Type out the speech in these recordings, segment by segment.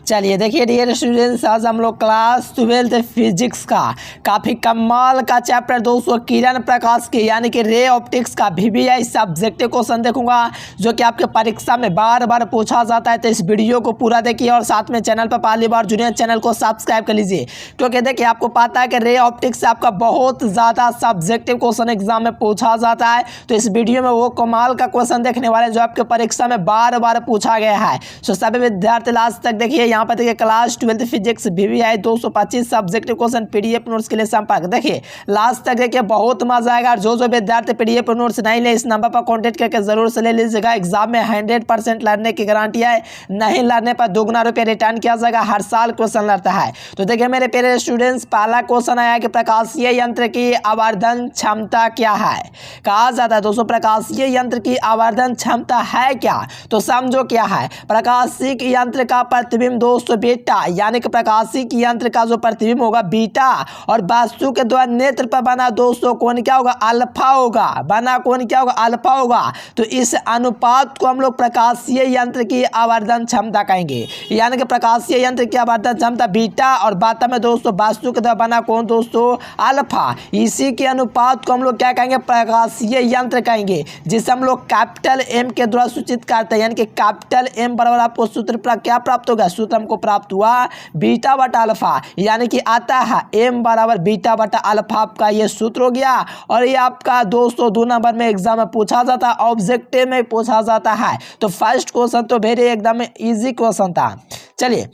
चलिए देखिए dear students, आज हम लोग क्लास 12 फिजिक्स का काफ़ी कमाल का चैप्टर दोस्तों किरण प्रकाश के यानी कि रे ऑप्टिक्स का वीवीआई सब्जेक्टिव क्वेश्चन देखूंगा जो कि आपके परीक्षा में बार बार पूछा जाता है। तो इस वीडियो को पूरा देखिए और साथ में चैनल पर पहली बार जुड़े चैनल को सब्सक्राइब कर लीजिए, क्योंकि देखिए आपको पता है कि रे ऑप्टिक्स से आपका बहुत ज़्यादा सब्जेक्टिव क्वेश्चन एग्जाम में पूछा जाता है। तो इस वीडियो में वो कमाल का क्वेश्चन देखने वाले जो आपके परीक्षा में बार बार पूछा गया है। सो सभी विद्यार्थी लास्ट तक देखिए। यहाँ पर देखिए class 12 physics VVI 225 subjective question PDF notes के लिए संपर्क देखिए लास्ट तक देखिए, बहुत मजा आएगा। और जो विद्यार्थी पीडीएफ नोट्स नहीं ले इस नंबर पर कॉन्टेक्ट करके जरूर से ले लीजिएगा। एग्जाम में 100% लड़ने की गारंटी है, नहीं लड़ने पर दुगना रुपये रिटर्न किया जाएगा। हर साल क्वेश्चन लड़ता है। तो देखिए मेरे प्यारे स्टूडेंट्स, पहला क्वेश्चन आया कि प्रकाशीय यंत्र की आवर्धन क्षमता क्या है। कहा जाता है दोस्तों प्रकाशीय यंत्र की आवर्धन क्षमता है क्या, तो समझो क्या है। प्रकाशिक यंत्र का प्रतिबिंब दोस्तों बीटा, यानी कि प्रकाशिक यंत्र का जो प्रतिबिंब होगा बीटा, और वस्तु के द्वारा नेत्र पर बना दोस्तों कोण क्या होगा, अल्फा होगा। बना कोण क्या होगा, अल्फा होगा। तो इस अनुपात को हम लोग प्रकाशीय यंत्र की आवर्धन क्षमता कहेंगे, यानी कि प्रकाशीय यंत्र की आवर्धन क्षमता बीटा और बाता में दोस्तों वस्तु के द्वारा बना कोण दोस्तों अल्फा। इसी के अनुपात को हम लोग क्या कहेंगे, प्रकाशीय यंत्र कहेंगे, जिसे हम लोग कैपिटल एम के द्वारा सूचित करते हैं। यानी कि कैपिटल एम बराबर आपको सूत्र क्या प्राप्त होगा, सूत्र हमको प्राप्त हुआ बीटा बटा अल्फा, यानी कि आता है एम बराबर बीटा बटा अल्फा। आपका ये सूत्र हो गया। और ये आपका दोस्तों 2 नंबर में एग्जाम में पूछा जाता है, ऑब्जेक्टिव में पूछा जाता है। तो फर्स्ट क्वेश्चन तो वेरी एकदम इजी क्वेश्चन था। चलिए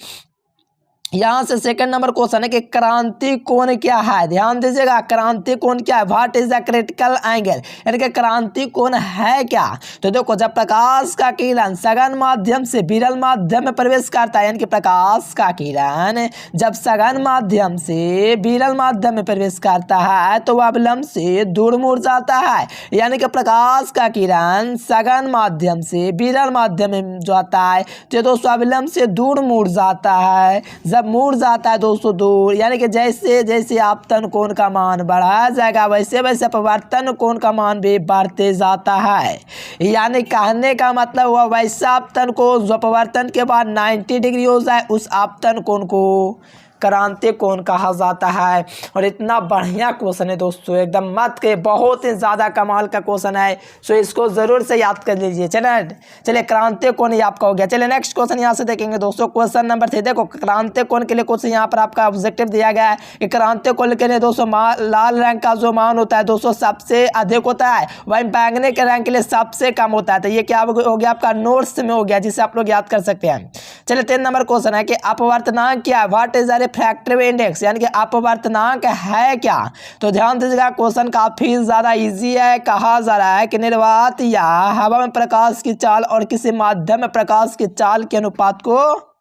यहाँ से सेकंड नंबर क्वेश्चन है कि क्रांति कोण क्या है। ध्यान दीजिएगा, क्रांति कोण क्या है, what is the critical angle, यानी कि क्रांति कोण है क्या। तो देखो जब प्रकाश का किरण सघन माध्यम से विरल माध्यम में प्रवेश करता है, यानी कि प्रकाश का किरण जब सघन माध्यम से विरल माध्यम में प्रवेश करता है तो वह अवलंब से दूर मुड़ जाता है। यानी कि प्रकाश का किरण सघन माध्यम से विरल माध्यम में जाता है तो दोस्तों अवलंब से दूर मुड़ जाता है। जब मुड़ जाता है दोस्तों दूर, यानी कि जैसे जैसे आपतन कोण का मान बढ़ाया जाएगा वैसे वैसे अपवर्तन कोण का मान भी बढ़ते जाता है। यानी कहने का मतलब हुआ वैसा आपतन कोण जो अपवर्तन के बाद 90 डिग्री हो जाए उस आपतन कोण को क्रांति कोण कहा जाता है। और इतना बढ़िया क्वेश्चन है दोस्तों, एकदम मत के बहुत ही ज़्यादा कमाल का क्वेश्चन है। सो इसको ज़रूर से याद कर लीजिए। चलिए क्रांति कोण ये आपका हो गया। चलिए नेक्स्ट क्वेश्चन यहाँ से देखेंगे दोस्तों, क्वेश्चन नंबर 3। देखो क्रांति कोण के लिए क्वेश्चन यहाँ पर आपका ऑब्जेक्टिव दिया गया है कि क्रांति कोण के लिए दोस्तों लाल रंग का जो मान होता है दोस्तों सबसे अधिक होता है, वहीं बैंगनी के रंग के लिए सबसे कम होता है। तो ये क्या हो गया आपका नोट्स में हो गया, जिसे आप लोग याद कर सकते हैं। चलिए 3 नंबर क्वेश्चन है कि अपवर्तनांक क्या है, व्हाट इज रिफ्रैक्टिव इंडेक्स, यानी कि अपवर्तनांक है क्या। तो ध्यान दीजिएगा क्वेश्चन काफी ज्यादा इजी है। कहा जा रहा है कि निर्वात या हवा में प्रकाश की चाल और किसी माध्यम में प्रकाश की चाल के अनुपात को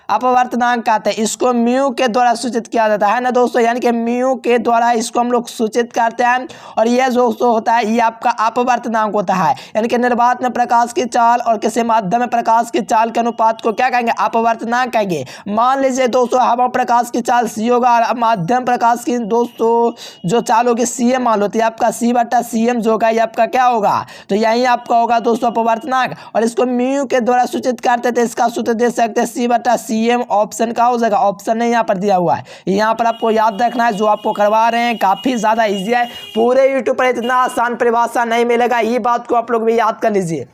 अपवर्तनांक कहते हैं। इसको म्यू के द्वारा सूचित किया जाता है ना दोस्तों, यानी कि म्यू के द्वारा इसको हम लोग सूचित करते हैं। और यह दोस्तों होता है ये आपका अपवर्तनांक होता है, यानी कि निर्वात में प्रकाश की चाल और किसी माध्यम में प्रकाश की चाल के अनुपात को क्या कहेंगे, अपवर्तनांक कहेंगे। मान लीजिए दोस्तों हवा प्रकाश की चाल सी होगा और माध्यम प्रकाश की दोस्तों जो चाल होगी सी एम मान होती है, आपका सी बटा सी एम जो होगा ये आपका क्या होगा, तो यही आपका होगा दोस्तों अपवर्तनांक। और इसको म्यू के द्वारा सूचित करते थे, इसका सूत्र दे सकते हैं सी बटा सी एम। ऑप्शन का हो जाएगा, ऑप्शन नहीं यहाँ पर दिया हुआ है, यहाँ पर आपको याद रखना है। जो आपको करवा रहे हैं काफी ज्यादा इजी है, पूरे यूट्यूब पर इतना आसान परिभाषा नहीं मिलेगा, ये बात को आप लोग भी याद कर लीजिए।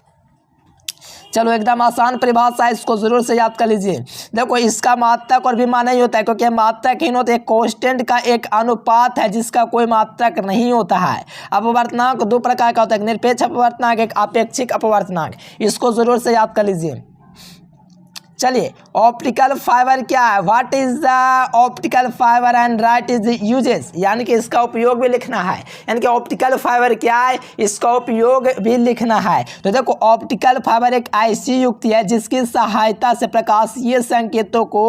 चलो एकदम आसान परिभाषा है, इसको जरूर से याद कर लीजिए। देखो इसका मात्रक और भी मान नहीं होता है, क्योंकि मात्रक ही होता है कांस्टेंट का एक अनुपात है जिसका कोई मात्रक नहीं होता है। अपवर्तनांक 2 प्रकार का होता है, निरपेक्ष अपवर्तनांक, एक अपेक्षिक अपवर्तनांक। इसको जरूर से याद कर लीजिए। चलिए ऑप्टिकल फाइबर क्या है, what is the optical fibre and right is uses, यानी कि इसका उपयोग भी लिखना है। यानी कि ऑप्टिकल फाइबर क्या है, इसका उपयोग भी लिखना है। तो देखो ऑप्टिकल फाइबर एक ऐसी युक्ति है जिसकी सहायता से प्रकाशीय संकेतों को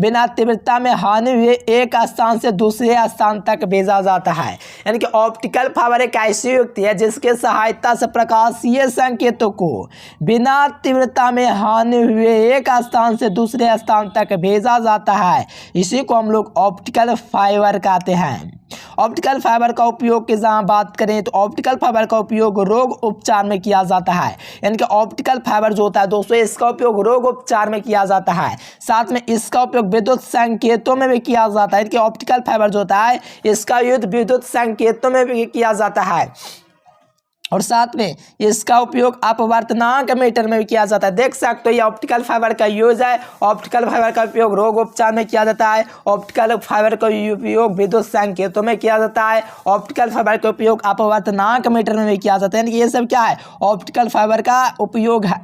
बिना तीव्रता में हानि हुए एक स्थान से दूसरे स्थान तक भेजा जाता है। यानी कि ऑप्टिकल फाइबर एक ऐसी युक्ति है जिसकी सहायता से प्रकाशीय संकेतों को बिना तीव्रता में हानि हुए एक स्थान से दूसरे स्थान तक भेजा जाता है। इसी को हम लोग ऑप्टिकल फाइबर कहते हैं। ऑप्टिकल फाइबर का उपयोग की जहाँ बात करें तो ऑप्टिकल फाइबर का उपयोग रोग उपचार में किया जाता है, यानी कि ऑप्टिकल फाइबर जो होता है दोस्तों इसका उपयोग रोग उपचार में किया जाता है, साथ में इसका उपयोग विद्युत संकेतों में भी किया जाता है, यानी कि ऑप्टिकल फाइबर जो होता है इसका यूज विद्युत संकेतों में भी किया जाता है, और साथ में इसका उपयोग अपवर्तनांक मीटर में भी किया जाता है। देख सकते हो ये ऑप्टिकल फाइबर का यूज है, ऑप्टिकल फाइबर का उपयोग रोग उपचार में किया जाता है, ऑप्टिकल फाइबर का उपयोग विद्युत संकेतों में किया जाता है, ऑप्टिकल फाइबर का उपयोग अपवर्तनांक मीटर में भी किया जाता है, यानी कि ये सब क्या है ऑप्टिकल फाइबर का उपयोग है।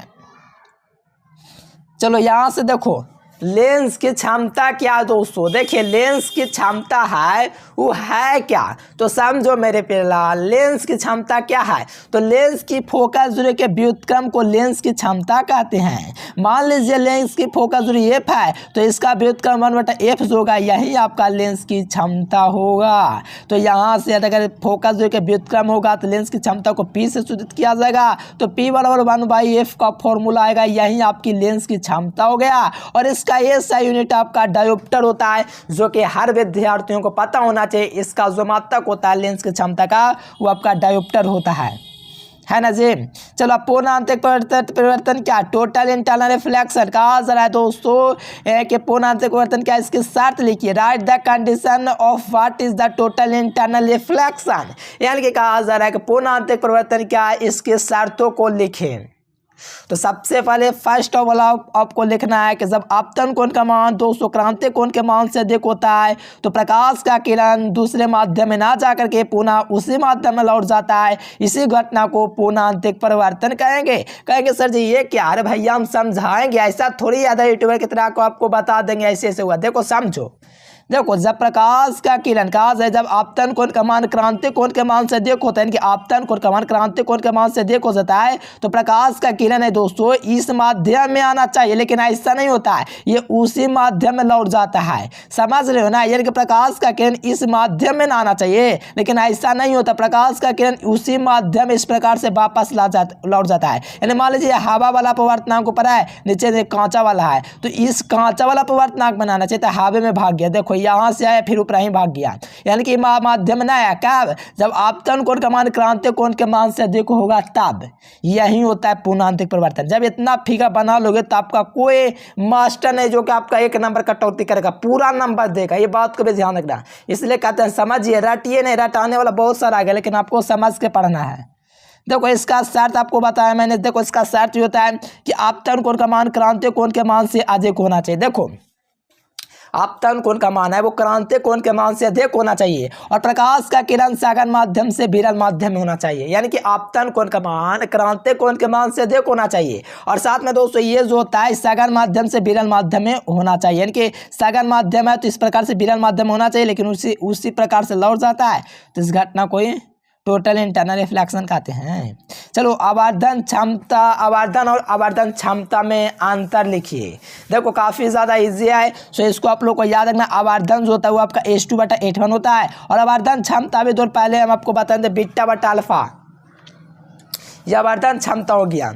चलो यहाँ से देखो लेंस की क्षमता क्या दोस्तों, देखिए लेंस की क्षमता है वो है क्या, तो समझो मेरे प्यारे, लेंस की क्षमता क्या है, तो लेंस की फोकस दूरी के व्युत्क्रम को लेंस की क्षमता कहते हैं। मान लीजिए लेंस की फोकस दूरी f है तो इसका व्युत्क्रम 1/f जो होगा यही आपका लेंस की क्षमता होगा। तो यहाँ से अगर फोकस दूरी के व्युत्क्रम होगा तो लेंस की क्षमता को p से सूचित किया जाएगा, तो p = 1/f का फॉर्मूला आएगा, यही आपकी लेंस की क्षमता हो गया। और इसका SI यूनिट आपका डायोप्टर होता है, जो कि हर विद्यार्थियों को पता होना चाहिए। इसका जो मात्रक होता है लेंस की क्षमता का वो आपका डायोप्टर होता है ना जी। चलो पूर्णांतरिक परिवर्तन क्या, टोटल इंटरनल रिफ्लेक्शन कहा जा रहा है दोस्तों कि पूर्णांतरिक परिवर्तन क्या, इसकी शर्त लिखिए, right the condition of what is the total internal reflection, यानी कि कहा जा रहा है कि पूर्णांतरिक परिवर्तन क्या है इसके शर्तों को लिखें। तो सबसे पहले फर्स्ट ऑफ ऑल आपको लिखना है कि जब आपतन कोण का मान 200 क्रांति कोण के मान से अधिक होता है तो प्रकाश का किरण दूसरे माध्यम में ना जाकर के पुनः उसी माध्यम में लौट जाता है, इसी घटना को पूर्णांतरिक परिवर्तन कहेंगे सर जी ये क्या, अरे भैया हम समझाएंगे, ऐसा थोड़ी याद है यूट्यूबर की तरह को आपको बता देंगे ऐसे ऐसे हुआ। देखो समझो, देखो जब प्रकाश का किरण कहा जाए जब आपतन कोण का मान क्रांति कोण के मान से अधिक होता है, यानी कि आपतन कोण का मान क्रांति कोण के मान से अधिक हो जाता है तो प्रकाश का किरण है दोस्तों इस माध्यम में आना चाहिए, लेकिन ऐसा नहीं होता है, ये उसी माध्यम में लौट जाता है। समझ रहे हो ना, यानी कि प्रकाश का किरण इस माध्यम में ना आना चाहिए, लेकिन ऐसा नहीं होता, प्रकाश का किरण उसी माध्यम इस प्रकार से वापस लौट जाता है। यानी मान लीजिए हवा वाला अपवर्तनांक ऊपर है, नीचे कांचा वाला है, तो इस कांचा वाला अपवर्तनांक बनाना चाहिए, तो हवा में भाग गया, देखो यहाँ से आया फिर ऊपर ही भाग गया, यानी कि माध्यम में आया कब, जब आपतन कोण का मान क्रांति कोण के मान से अधिक होगा तब। यही होता है पूर्णांतरिक परिवर्तन। जब इतना फिगर बना लोगे तो आपका कोई मास्टर नहीं जो कि आपका 1 नंबर कटौती करेगा, पूरा नंबर देगा, ये बात को भी ध्यान रखना। इसलिए कहते हैं समझिए, रटिए नहीं, रटाने वाला बहुत सारा आ गया, लेकिन आपको समझ के पढ़ना है। देखो इसका शर्त आपको बताया मैंने, देखो इसका शर्त होता है कि आपतन कोण का मान क्रांति कोण के मान से अधिक होना चाहिए। देखो आपतन कोण का मान है वो क्रांति कोण के मान से अधिक होना चाहिए, और प्रकाश का किरण सघन माध्यम से विरल माध्यम में होना चाहिए, यानी कि आपतन कोण का मान क्रांति कोण के मान से अधिक होना चाहिए। और साथ में दोस्तों ये जो होता है सघन माध्यम से विरल माध्यम में होना चाहिए, यानी कि सघन माध्यम है तो इस प्रकार से विरल माध्यम होना चाहिए, लेकिन उसी प्रकार से लौट जाता है, तो इस घटना को टोटल इंटरनल रिफ्लेक्शन कहते हैं। चलो आवर्धन क्षमता, आवर्धन और आवर्धन क्षमता में अंतर लिखिए। देखो काफ़ी ज़्यादा इजी है, सो इसको आप लोग को याद रखना। आवर्धन जो होता है वो आपका H2/H1 होता है, और आवर्धन क्षमता भी तो पहले हम आपको बताएं थे बीटा/अल्फा, यह आवर्धन क्षमता हो गया।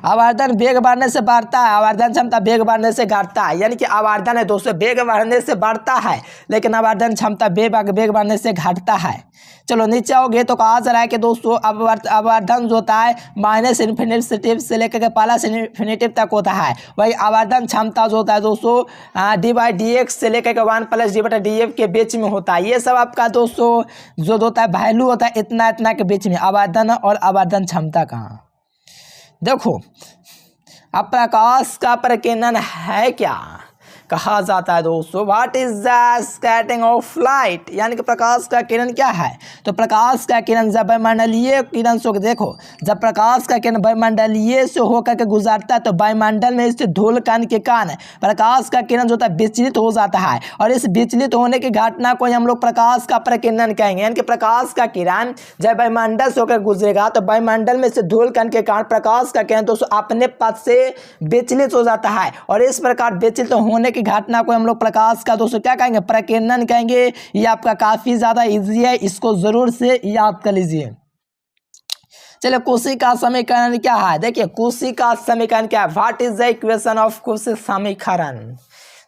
आवर्धन वेग बढ़ने से बढ़ता है, आवर्धन क्षमता वेग बढ़ने से घटता है, यानी कि आवर्धन है दोस्तों वेग बढ़ने से बढ़ता है, लेकिन आवर्धन क्षमता वेग बढ़ने से घटता है। चलो नीचे आओगे तो कहा जा रहा है कि दोस्तों आवर्धन जो होता है -इन्फिनिटी से लेकर के +इन्फिनिटी तक होता है, वही आवर्धन क्षमता जो होता है दोस्तों d/dx से लेकर के 1 + d/df के बीच में होता है। ये सब आपका दोस्तों जो होता है वैल्यू होता है इतना इतना के बीच में, आवर्धन और आवर्धन क्षमता का। देखो अब प्रकाश का प्रकीर्णन है क्या कहा जाता है दोस्तों, what is the scattering of light, यानी कि प्रकाश का किरण क्या है, तो प्रकाश का किरण जब वायुमंडलीय किरण से, देखो जब प्रकाश का किरण वायुमंडलीय से होकर के गुजरता है तो वायुमंडल में स्थित धूल कण के कारण प्रकाश का किरण जो होता है विचलित हो जाता है, और इस विचलित होने की घटना को हम लोग प्रकाश का प्रकीर्णन कहेंगे। यानी कि प्रकाश का किरण जब वायुमंडल से होकर गुजरेगा तो वायुमंडल में स्थित धूल कण के कारण प्रकाश का किरण दोस्तों अपने पथ से विचलित हो जाता है, और इस प्रकार विचलित होने की घटना को हम लोग प्रकाश का दोस्तों क्या कहेंगे, प्रकीर्णन कहेंगे। ये आपका काफी ज्यादा इजी है, इसको जरूर से याद कर लीजिए। चलिए कोशिका समीकरण क्या है, देखिए कोशिका समीकरण क्या है, what is the equation of कोशिका समीकरण।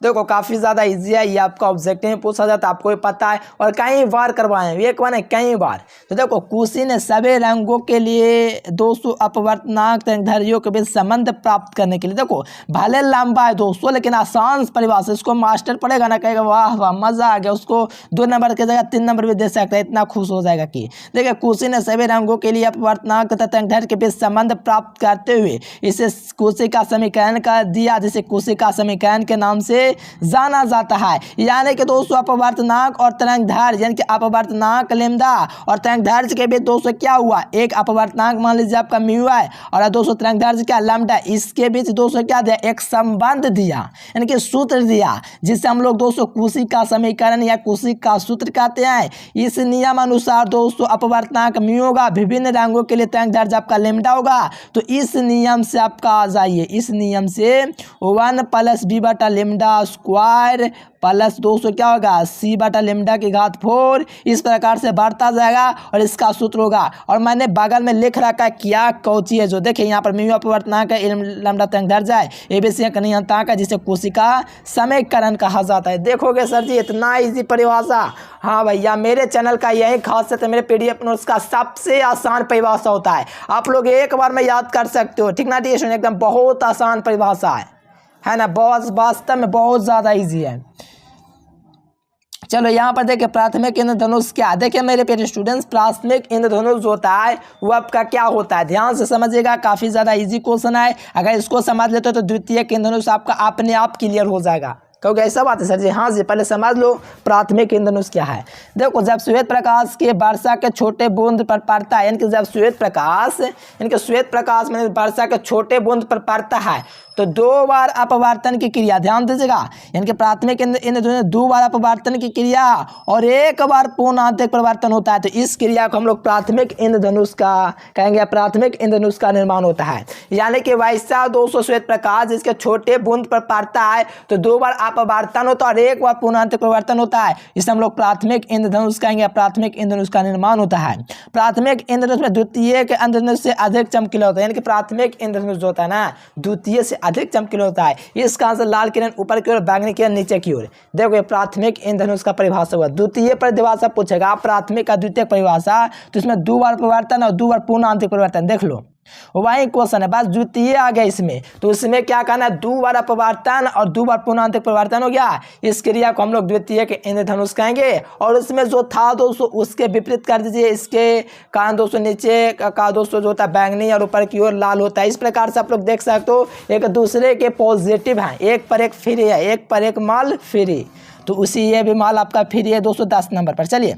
देखो काफ़ी ज़्यादा इजी है, ये आपका ऑब्जेक्टिव में पूछा जाता है, आपको भी पता है और कई बार करवाए हैं, एक बार नहीं कई बार। तो देखो कुशी ने सभी रंगों के लिए दोस्तों अपवर्तनांक तरंगधारियों के बीच संबंध प्राप्त करने के लिए, देखो भले लंबा है दोस्तों लेकिन आसान परिभाषा, इसको मास्टर पढ़ेगा ना कहेगा वाह वाह मजा आ गया, उसको 2 नंबर की जगह 3 नंबर भी दे सकता है, इतना खुश हो जाएगा कि देखिए कुशी ने सभी रंगों के लिए अपवर्तनांक तथा तरंगदैर्घ्य के बीच संबंध प्राप्त करते हुए इसे कुशी का समीकरण का दिया, जिसे कुशी का समीकरण के नाम से जाना जाता है। यानी कि दोस्तों अपवर्तनांक और तरंगदैर्घ्य यानी कि अपवर्तनांक लैम्डा और तरंगदैर्घ्य के बीच दोस्तों क्या हुआ, एक अपवर्तनांक मान लीजिए आपका म्यू है और दोस्तों तरंगदैर्घ्य क्या लैम्डा, इसके बीच दोस्तों क्या दिया, एक संबंध दिया यानी कि सूत्र दिया, जिससे हम लोग दोस्तों कुशी का समीकरण या कुशी का सूत्र कहते हैं। इस नियम अनुसार दोस्तों अपवर्तनांक म्यू होगा, विभिन्न रंगों के लिए तरंगदैर्घ्य आपका लैम्डा होगा। तो इस नियम से आपका आ जाइए, इस नियम से 1 + b/λ² प्लस दोस्तों क्या होगा c/λ⁴ इस प्रकार से बढ़ता जाएगा और इसका सूत्र होगा। और मैंने बगल में लिख रखा है क्या कौची है, जो देखिए यहाँ पर म्यू अपवर्तनांक है, लैम्डा तरंगदैर्घ्य है, एबीसी का नियतांक है, जिसे कुशी का समीकरण कहा जाता है। देखोगे सर जी इतना इजी परिभाषा, हाँ भैया मेरे चैनल का यही खासियत है, मेरे पीडीएफ नोट्स का सबसे आसान परिभाषा होता है, आप लोग एक बार में याद कर सकते हो, ठीक ना। डी एकदम बहुत आसान परिभाषा है ना, बहुत वास्तव में बहुत ज़्यादा इजी है। चलो यहाँ पर देखिए प्राथमिक इंद्रधनुष क्या, देखिए मेरे प्यारे स्टूडेंट्स प्राथमिक इंद्रधनुष होता है वो आपका क्या होता है, ध्यान से समझिएगा, काफ़ी ज़्यादा इजी क्वेश्चन है, अगर इसको समझ लेते हो तो द्वितीयक इंद्रधनुष आपका अपने आप क्लियर हो जाएगा। क्योंकि ऐसा बात है सर जी, हाँ जी पहले समझ लो प्राथमिक इंद्रधनुष क्या है। देखो जब श्वेत प्रकाश के वर्षा के छोटे बूंद पर पड़ता है, यानी कि जब श्वेत प्रकाश में वर्षा के छोटे बूंद पर पड़ता है तो 2 बार अपवर्तन की क्रिया, ध्यान दीजिएगा, यानी कि प्राथमिक इंद्रधनुष 2 बार अपवर्तन की क्रिया और 1 बार पूर्ण आंतरिक परिवर्तन होता है। तो इस क्रिया को हम लोग प्राथमिक इंद्रधनुष का कहेंगे, प्राथमिक इंद्रधनुष का निर्माण होता है। यानी कि वैसा 200 श्वेत प्रकाश जिसके छोटे बूंद पर पड़ता है तो 2 बार अपवर्तन होता है और 1 बार पूर्ण आंतरिक परिवर्तन होता है, इसे हम लोग प्राथमिक इंद्रधनुष कहेंगे, प्राथमिक इंद्रधनुष का निर्माण होता है। प्राथमिक इंद्रधनुष में द्वितीय के इंद्रधनुष से अधिक चमकीला होता है, यानी कि प्राथमिक इंद्रधनुष जो होता है ना द्वितीय से अधिक चमकीला होता है। इसका आंसर लाल किरण ऊपर की ओर, बैंगनी किरण नीचे की ओर। देखो ये प्राथमिक इंद्रधनुष का परिभाषा हुआ। द्वितीय परिभाषा पूछेगा प्राथमिक का द्वितीय परिभाषा, तो इसमें 2 बार परिवर्तन और 2 बार पूर्ण आंतरिक परिवर्तन, देख लो वही क्वेश्चन है, बस द्वितीय आ गया इसमें, तो इसमें क्या करना है 2 बार अपवर्तन और 2 बार पूर्ण आंतरिक परिवर्तन हो गया। इस क्रिया को हम लोग द्वितीय के इंद्रधनुष कहेंगे। और उसमें जो था दोस्तों उसके विपरीत कर दीजिए, इसके कारण दोस्तों नीचे का दोस्तों जो होता है बैंगनी और ऊपर की ओर लाल होता है। इस प्रकार से आप लोग देख सकते हो एक दूसरे के पॉजिटिव हैं, एक पर एक फ्री है, एक पर एक माल फ्री, तो उसी ये भी माल आपका फ्री है दोस्तों 10 नंबर पर। चलिए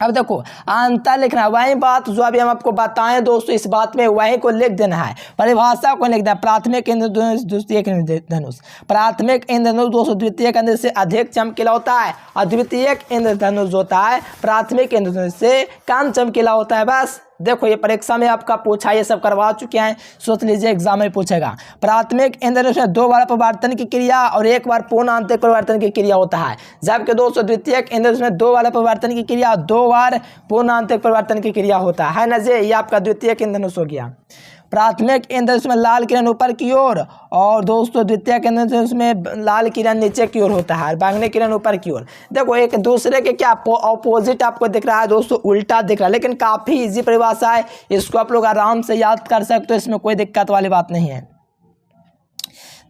अब देखो अंतर लिखना है, वही बात जो अभी हम आपको बताएं दोस्तों, इस बात में वही को लिख देना है, परिभाषा को लिख देना। प्राथमिक इंद्रधनुष द्वितीयक इंद्रधनुष, प्राथमिक इंद्रधनुष दोस्तों द्वितीयक इंद्रधनुष से अधिक चमकीला होता है और द्वितीयक इंद्रधनुष होता है प्राथमिक इंद्रधनुष से कम चमकीला होता है। बस देखो ये परीक्षा में आपका पूछा, ये सब करवा चुके हैं, सोच लीजिए एग्जाम में पूछेगा। प्राथमिक इंद्रधनुष में 2 बार अपवर्तन की क्रिया और 1 बार पूर्ण आंतरिक परिवर्तन की क्रिया होता है, जबकि दोस्तों द्वितीयक इंद्रधनुष में 2 बार अपवर्तन की क्रिया और 2 बार पूर्ण आंतरिक परिवर्तन की क्रिया होता है ना जी। ये आपका द्वितीयक इंद्रधनुष हो गया। प्राथमिक इंद्रधनुष में लाल किरण ऊपर की ओर और दोस्तों द्वितीयक इंद्रधनुष में लाल किरण नीचे की ओर होता है, बैंगनी किरण ऊपर की ओर। देखो एक दूसरे के क्या ऑपोजिट आपको दिख रहा है दोस्तों, उल्टा दिख रहा है, लेकिन काफ़ी इजी परिभाषा है, इसको आप लोग आराम से याद कर सकते हो, इसमें कोई दिक्कत वाली बात नहीं है।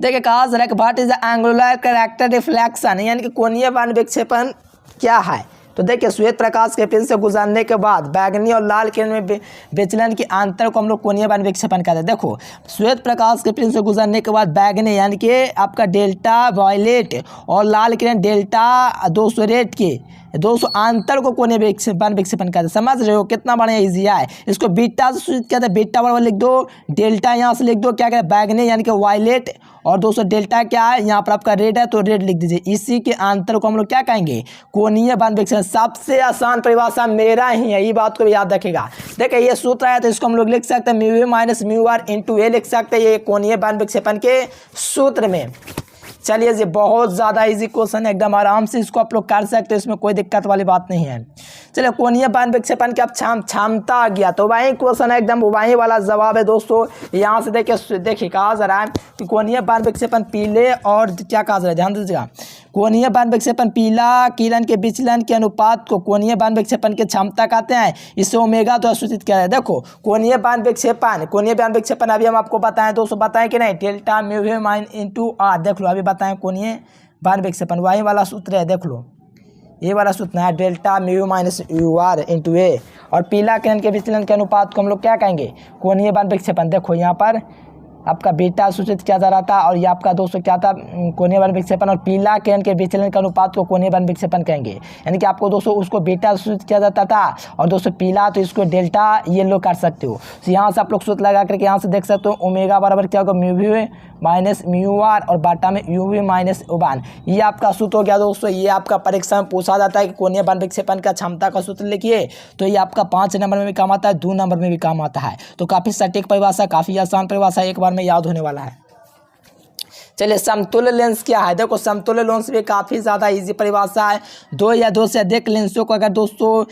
देखिए कहा जा रहा है कि what is the angular character reflection, यानी कि कोणीय बाण विक्षेपण क्या है। तो देखिए श्वेत प्रकाश के पिंड से गुजरने के बाद बैगनी और लाल किरण में विचलन की अंतर को हम लोग कोणीय बाण विक्षेपण कहते हैं। देखो श्वेत प्रकाश के पिंड से गुजरने के बाद बैगनी यानी कि आपका डेल्टा वायलेट और लाल किरण डेल्टा 200 रेड के दोस्तों अंतर को कोणीय बाण विक्षेपण कहते हैं। समझ रहे हो कितना बढ़िया इजी है। इसको बीटा से सूचित कहते हैं, बीटा बराबर लिख दो, डेल्टा यहाँ से लिख दो, क्या कहते हैं बैगनी यानी कि वायलेट और दोस्तों डेल्टा क्या है यहाँ पर आपका रेड है तो रेड लिख दीजिए। इसी के अंतर को हम लोग क्या कहेंगे कोणीय बाण विक्षेपण। सबसे आसान परिभाषा मेरा ही है, ये बात को भी याद रखेगा। देखिए ये सूत्र है तो इसको हम लोग लिख सकते हैं mu minus mu R into A लिख सकते हैं, ये कोणीय बाण विक्षेपण के सूत्र में। चलिए जी बहुत ज़्यादा इजी क्वेश्चन है, एकदम आराम से इसको आप लोग कर सकते हो, इसमें कोई दिक्कत वाली बात नहीं है। चलिए कोणीय बाण विक्षेपण की अब क्षमता आ गया, तो वही क्वेश्चन है एकदम वही वाला जवाब है दोस्तों। यहाँ से देखिए कहा जा रहा है कि कोणीय बाण विक्षेपण पीले और क्या कहा जा रहा है, ध्यान दीजिएगा। कोणीय बाण विक्षेपण पीला किरण के विचलन के अनुपात को कोणीय बाण विक्षेपण की क्षमता कहते हैं। इसे ओमेगा द्वारा सूचित किया है। देखो कोणीय बाण विक्षेपण अभी हम आपको बताएं दोस्तों, बताएं कि नहीं, delta mu v minus into R. देख लो अभी बताएं कोणीय बाण विक्षेपण वही वाला सूत्र है, देख लो ये वाला सूत्र है delta mu minus U R into A. और पीला किरण के विचलन के अनुपात को हम लोग क्या कहेंगे, कोणीय बाण विक्षेपण। देखो यहाँ पर आपका बीटा सूचित किया जा रहा था और ये आपका दोस्तों क्या था, कोणीय बाण विक्षेपण। और पीला किरण के विचलन के अनुपात को कोणीय बाण विक्षेपण कहेंगे। यानी कि आपको दोस्तों उसको बीटा सूचित किया जाता था और दोस्तों पीला तो इसको डेल्टा ये लोग कर सकते हो। तो यहाँ से आप लोग सूत्र लगा करके यहाँ से देख सकते हो ओमेगा बराबर क्या होगा, mu v minus mu R और बाटा में यू वी माइनस उबान। ये आपका सूत्र हो गया दोस्तों। ये आपका परीक्षा में पूछा जाता है कि कोणीय बाण विक्षेपण का क्षमता का सूत्र लिखिए, तो ये आपका 5 नंबर में भी काम आता है, 2 नंबर में भी काम आता है। तो काफ़ी सटीक परिभाषा, काफ़ी आसान परिभाषा, एक बार में याद होने वाला है। चलिए समतुल्य लेंस क्या है, देखो समतुल्य लेंस भी काफ़ी ज़्यादा इजी परिभाषा है। दो या दो से अधिक लेंसों को अगर दोस्तों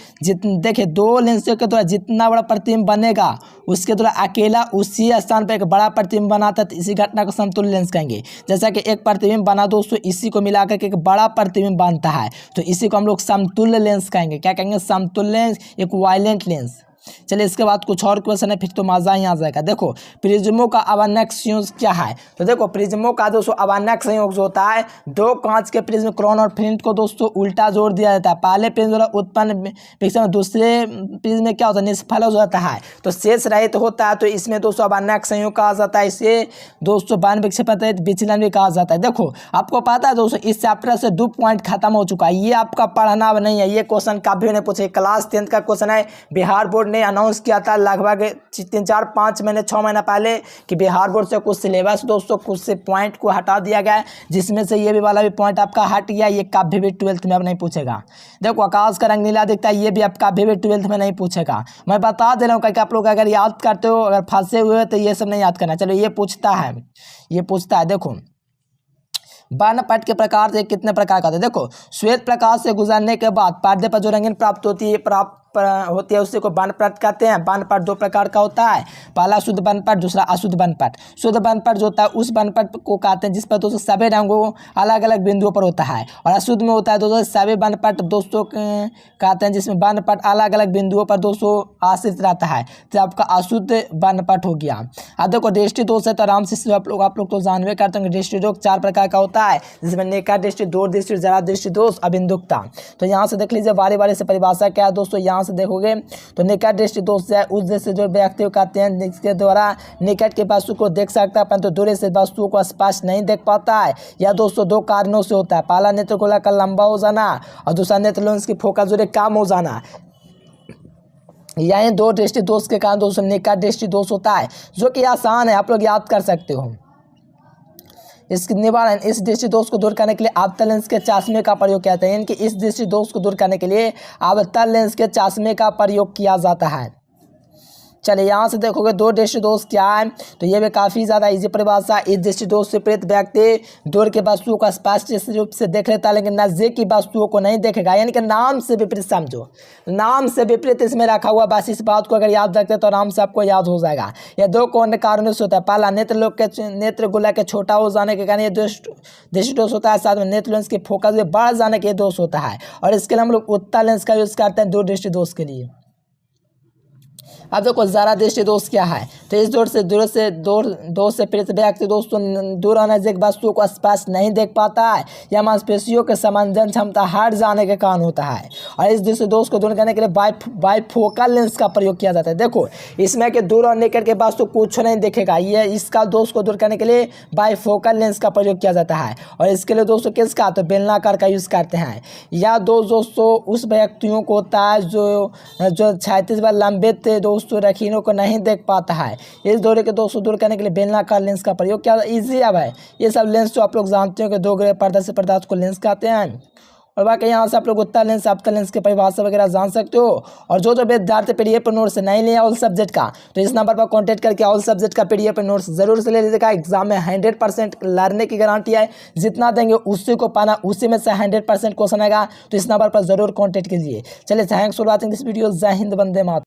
देखिए दो लेंसों के द्वारा जितना बड़ा प्रतिबिंब बनेगा उसके द्वारा अकेला उसी स्थान पर एक बड़ा प्रतिबिंब बनाता है, तो इसी घटना को समतुल्य लेंस कहेंगे। जैसा कि एक प्रतिबिंब बना दोस्तों, इसी को मिलाकर के एक बड़ा प्रतिबिंब बनता है, तो इसी को हम लोग समतुल्य लेंस कहेंगे। क्या कहेंगे, समतुल्य लेंस, इक्विवेलेंट लेंस। चलिए इसके बाद कुछ और क्वेश्चन है, फिर तो मजा ही आ जाएगा। देखो प्रिज्मों का अवनक संयोग क्या है, तो देखो प्रिज्मों का दोस्तों अवनक संयोग जो होता है, दो कांच के प्रिज्म क्रोन और फ्लिंट को दोस्तों उल्टा जोड़ दिया जाता है। पहले प्रिज्म द्वारा उत्पन्न विक्षेपण दूसरे प्रिज्म में क्या होता है, निष्फल हो जाता है, तो शेष रहित होता है, तो इसमें दोस्तों अवनक संयोग कहा जाता है। इसे दोस्तों बाण विक्षेपण रहित विचलन भी कहा जाता है। देखो आपको पता है दोस्तों इस चैप्टर से 2 पॉइंट खत्म हो चुका है, ये आपका पढ़ना नहीं है, ये क्वेश्चन कभी नहीं पूछे। क्लास 10th का क्वेश्चन है, बिहार बोर्ड ने अनाउंस किया था लगभग 3-4-5 महीने 6 महीना पहले कि बिहार बोर्ड से कुछ सिलेबस दोस्तों कुछ से पॉइंट को हटा दिया गया है, जिसमें से ये भी वाला भी पॉइंट आपका हट गया। ये कभी भी 12th में अब नहीं पूछेगा। देखो आकाश का रंग नीला दिखता है, ये भी आप कभी भी 12th में नहीं पूछेगा। मैं बता दे रहा हूँ कि आप लोग अगर याद करते हो, अगर फंसे हुए हो तो ये सब नहीं याद करना। चलो ये पूछता है, देखो वर्णपट के प्रकार से कितने प्रकार का होता है। देखो श्वेत प्रकाश से गुजरने के बाद पर्दे पर जो रंगीन प्राप्त होती है उसी को वर्णपट कहते हैं। वर्णपट 2 प्रकार का होता है, पहला शुद्ध वर्णपट, दूसरा अशुद्ध वर्णपट। शुद्ध वर्णपट जो होता है उस वर्णपट को कहते हैं जिस पर दोस्तों सभी रंगों अलग अलग बिंदुओं पर होता है, और अशुद्ध में होता है दोस्तों सभी वर्णपट दोस्तों कहते हैं जिसमें वर्णपट अलग अलग बिंदुओं पर दोस्तों आश्रित रहता है, तो आपका अशुद्ध वर्णपट हो गया। अब देखो दृष्टि दोष है, तो आराम से आप लोग तो जानवे करते हैं दृष्टि दोष 4 प्रकार का होता है, जिसमें नेका दृष्टि, दूर दृष्टि, जरा दृष्टि दोष, अबिंदुकता। तो यहाँ से देख लीजिए बारी बारी से परिभाषा क्या है दोस्तों। यहाँ से देखोगे तो निकट दृष्टि दोष है उस दृष्टि जो व्यक्ति को कहते हैं जिसके द्वारा निकट के वस्तु को देख सकता है परंतु दूर से वस्तुओं को स्पष्ट नहीं देख पाता है। यह दोस्तों 2 कारणों से होता है, पहला नेत्र गोला का लंबा हो जाना और दूसरा नेत्र लेंस की फोकस दूरी कम हो जाना। यही 2 दृष्टि दोष के कारण दोस्तों निकट दृष्टि दोष होता है, जो कि आसान है, आप लोग याद कर सकते हो। इसके निवारण इस दृष्टि दोष को दूर करने के लिए अवतल लेंस के चश्मे का प्रयोग किया जाता है, यानी कि इस दृष्टि दोष को दूर करने के लिए अवतल लेंस के चश्मे का प्रयोग किया जाता है। चलिए यहाँ से देखोगे 2 दृष्टि दोष क्या है, तो ये भी काफ़ी ज़्यादा इजी परिभाषा। इस दृष्टि दोष से प्रेरित व्यक्ति दूर के वस्तुओं को स्पष्ट रूप से देख लेता है लेकिन नज़दीक की वस्तुओं को नहीं देखेगा, यानी कि नाम से विपरीत समझो, नाम से विपरीत इसमें रखा हुआ। बस इस बात को अगर याद रखते तो आराम से आपको याद हो जाएगा। यह 2 कौन कारणों से होता है, पहला नेत्र गोला के छोटा हो जाने के कारण ये दृष्टि दोष होता है, साथ में नेत्र लेंस के फोकस में बढ़ जाने के दोष होता है, और इसके लिए हम लोग उत्तल लेंस का यूज़ करते हैं 2 दृष्टि दोष के लिए। अब देखो जरा दृष्टि दोष क्या है, तो इस दोष से पीड़ित व्यक्ति दोस्तों दूर और नजदीक वस्तुओं को स्पष्ट नहीं देख पाता है, या मांसपेशियों के समंजन क्षमता हट जाने के कारण होता है। और इस दृष्टि दोष को दूर करने के लिए बाइफोकल लेंस का प्रयोग किया जाता है। देखो इसमें कि दूर और निकट के वस्तु कुछ नहीं देखेगा, ये इसका दोष को दूर करने के लिए बाइफोकल लेंस का प्रयोग किया जाता है। और इसके लिए दोस्तों किसका, तो बेलनाकार का यूज़ करते हैं। यह दोस्तों उस व्यक्तियों को होता है जो 36 बार लंबित दोस्तों रखीनों को नहीं देख पाता है। इस दौरे के दोस्तों दूर करने के लिए बेलनाकार लेंस का प्रयोग किया। इजी अब है ये सब लेंस जो आप लोग जानते हो कि 2 ग्रे पर्दा से पदार्थ को लेंस कहते हैं। और बाकी यहाँ से आप लोग उत्तर लेंस अपतल लेंस की परिभाषा वगैरह जान सकते हो। और जो विद्यार्थी PDF नोट्स नहीं लिया ऑल सब्जेक्ट का, तो इस नंबर पर कॉन्टैक्ट करके ऑल सब्जेक्ट का PDF नोट्स जरूर से ले लीजिएगा। एग्जाम में 100% लर्निंग की गारंटी है, जितना देंगे उसी को पाना, उसी में से 100% क्वेश्चन आएगा। तो इस नंबर पर जरूर कॉन्टैक्ट कीजिए। चलिए, thanks for watching this video. जय हिंद, वंदे मातरम।